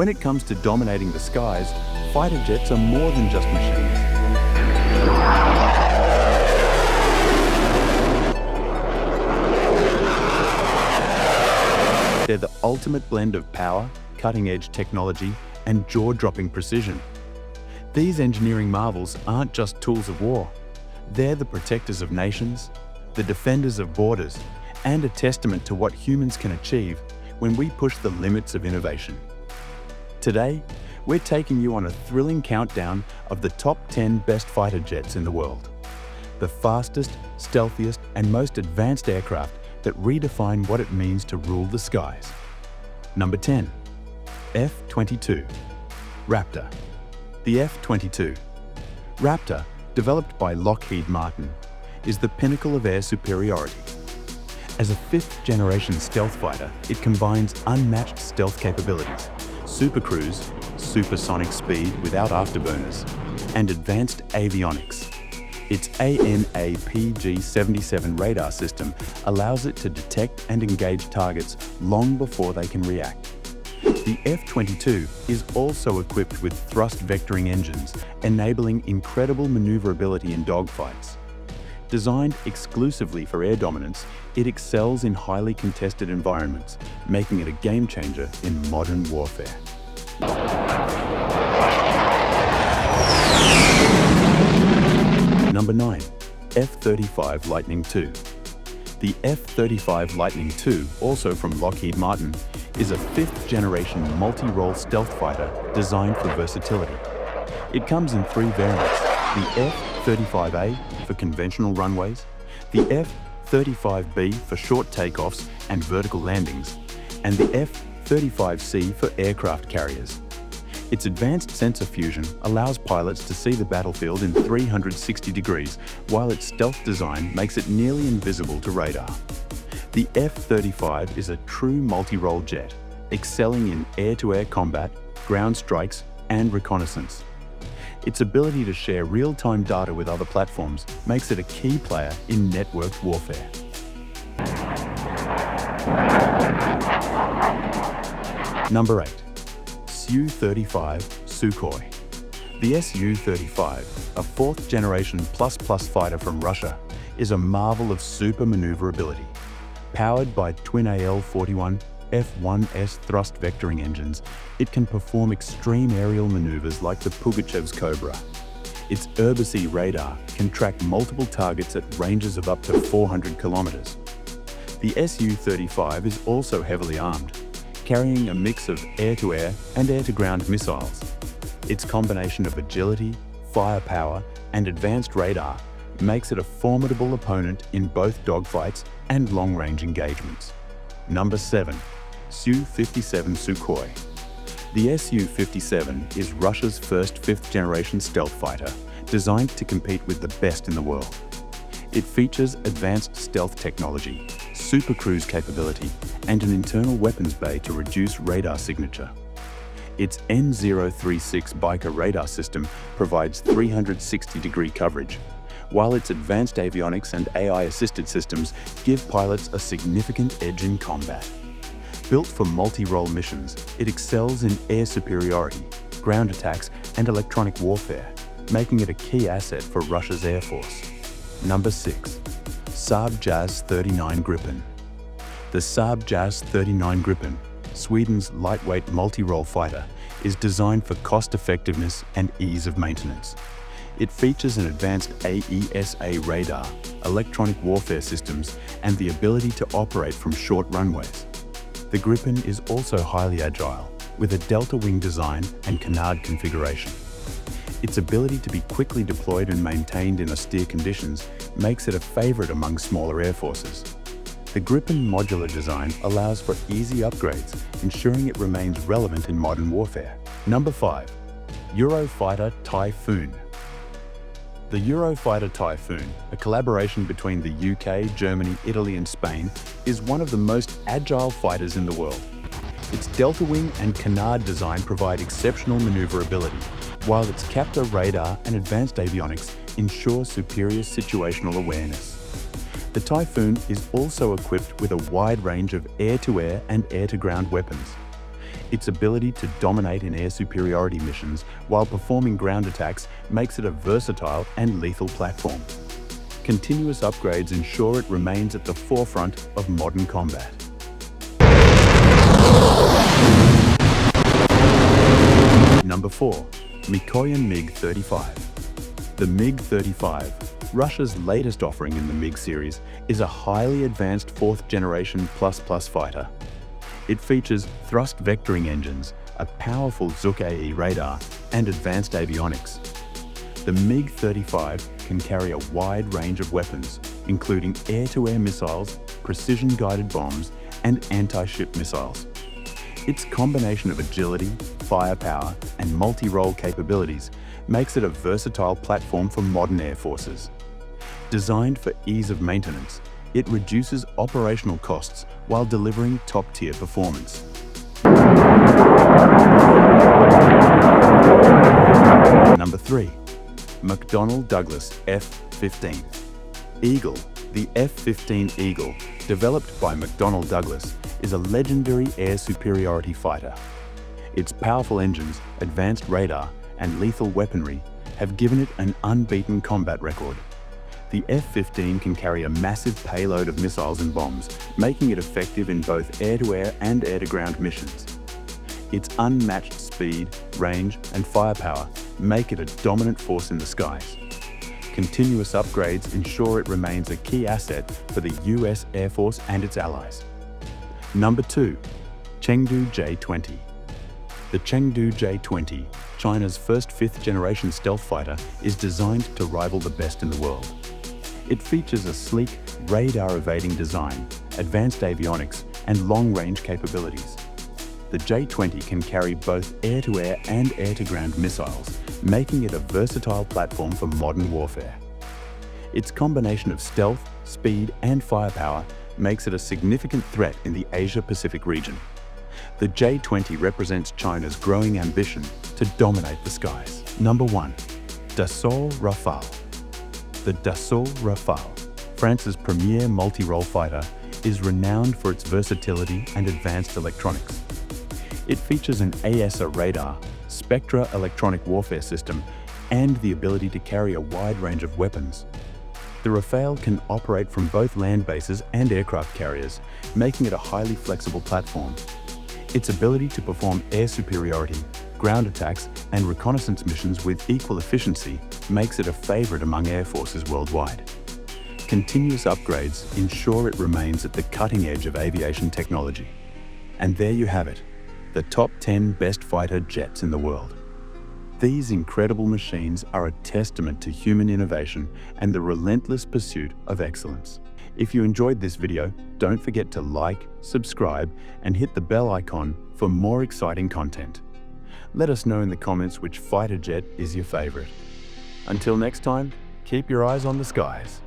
When it comes to dominating the skies, fighter jets are more than just machines. They're the ultimate blend of power, cutting-edge technology, and jaw-dropping precision. These engineering marvels aren't just tools of war. They're the protectors of nations, the defenders of borders, and a testament to what humans can achieve when we push the limits of innovation. Today, we're taking you on a thrilling countdown of the top 10 best fighter jets in the world. The fastest, stealthiest, and most advanced aircraft that redefine what it means to rule the skies. Number 10. F-22 Raptor. The F-22 Raptor, developed by Lockheed Martin, is the pinnacle of air superiority. As a fifth-generation stealth fighter, it combines unmatched stealth capabilities, supercruise, supersonic speed without afterburners, and advanced avionics. Its ANAPG-77 radar system allows it to detect and engage targets long before they can react. The F-22 is also equipped with thrust vectoring engines, enabling incredible maneuverability in dogfights. Designed exclusively for air dominance, it excels in highly contested environments, making it a game-changer in modern warfare. Number 9. F-35 Lightning II. The F-35 Lightning II, also from Lockheed Martin, is a fifth-generation multi-role stealth fighter designed for versatility. It comes in three variants: the F-35A for conventional runways, the F-35B for short takeoffs and vertical landings, and the F-35C for aircraft carriers. Its advanced sensor fusion allows pilots to see the battlefield in 360 degrees, while its stealth design makes it nearly invisible to radar. The F-35 is a true multi-role jet, excelling in air-to-air combat, ground strikes, and reconnaissance. Its ability to share real-time data with other platforms makes it a key player in networked warfare. Number 8. Su-35 Sukhoi. The Su-35, a fourth-generation plus fighter from Russia, is a marvel of super maneuverability. Powered by twin AL-41 F-1S thrust vectoring engines, it can perform extreme aerial maneuvers like the Pugachev's Cobra. Its Urbisi radar can track multiple targets at ranges of up to 400 kilometers. The Su-35 is also heavily armed, carrying a mix of air-to-air and air-to-ground missiles. Its combination of agility, firepower, and advanced radar makes it a formidable opponent in both dogfights and long-range engagements. Number 7. Su-57 Sukhoi. The Su-57 is Russia's first fifth-generation stealth fighter, designed to compete with the best in the world. It features advanced stealth technology, supercruise capability, and an internal weapons bay to reduce radar signature. Its N036 Biker radar system provides 360-degree coverage, while its advanced avionics and AI-assisted systems give pilots a significant edge in combat. Built for multi-role missions, it excels in air superiority, ground attacks, and electronic warfare, making it a key asset for Russia's Air Force. Number 6. Saab JAS 39 Gripen. The Saab JAS 39 Gripen, Sweden's lightweight multi-role fighter, is designed for cost-effectiveness and ease of maintenance. It features an advanced AESA radar, electronic warfare systems, and the ability to operate from short runways. The Gripen is also highly agile, with a delta wing design and canard configuration. Its ability to be quickly deployed and maintained in austere conditions makes it a favorite among smaller air forces. The Gripen modular design allows for easy upgrades, ensuring it remains relevant in modern warfare. Number 5. Eurofighter Typhoon. The Eurofighter Typhoon, a collaboration between the UK, Germany, Italy, and Spain, is one of the most agile fighters in the world. Its delta wing and canard design provide exceptional maneuverability, while its captor radar and advanced avionics ensure superior situational awareness. The Typhoon is also equipped with a wide range of air-to-air and air-to-ground weapons. Its ability to dominate in air superiority missions while performing ground attacks makes it a versatile and lethal platform. Continuous upgrades ensure it remains at the forefront of modern combat. Number 4. Mikoyan MiG-35. The MiG-35, Russia's latest offering in the MiG series, is a highly advanced 4th generation plus fighter. It features thrust vectoring engines, a powerful Sukhoi radar, and advanced avionics. The MiG-35 can carry a wide range of weapons, including air-to-air missiles, precision-guided bombs, and anti-ship missiles. Its combination of agility, firepower, and multi-role capabilities makes it a versatile platform for modern air forces. Designed for ease of maintenance, it reduces operational costs while delivering top-tier performance. Number 3. McDonnell Douglas F-15. Eagle. The F-15 Eagle, developed by McDonnell Douglas, is a legendary air superiority fighter. Its powerful engines, advanced radar, and lethal weaponry have given it an unbeaten combat record. The F-15 can carry a massive payload of missiles and bombs, making it effective in both air-to-air and air-to-ground missions. Its unmatched speed, range, and firepower make it a dominant force in the skies. Continuous upgrades ensure it remains a key asset for the US Air Force and its allies. Number 2. Chengdu J-20. The Chengdu J-20, China's first 5th-generation stealth fighter, is designed to rival the best in the world. It features a sleek, radar-evading design, advanced avionics, and long-range capabilities. The J-20 can carry both air-to-air and air-to-ground missiles, making it a versatile platform for modern warfare. Its combination of stealth, speed, and firepower makes it a significant threat in the Asia-Pacific region. The J-20 represents China's growing ambition to dominate the skies. Number 1. Dassault Rafale. The Dassault Rafale, France's premier multi-role fighter, is renowned for its versatility and advanced electronics. It features an AESA radar, Spectra electronic warfare system, and the ability to carry a wide range of weapons. The Rafale can operate from both land bases and aircraft carriers, making it a highly flexible platform. Its ability to perform air superiority, ground attacks, and reconnaissance missions with equal efficiency makes it a favorite among air forces worldwide. Continuous upgrades ensure it remains at the cutting edge of aviation technology. And there you have it, the top 10 best fighter jets in the world. These incredible machines are a testament to human innovation and the relentless pursuit of excellence. If you enjoyed this video, don't forget to like, subscribe, and hit the bell icon for more exciting content. Let us know in the comments which fighter jet is your favorite. Until next time, keep your eyes on the skies.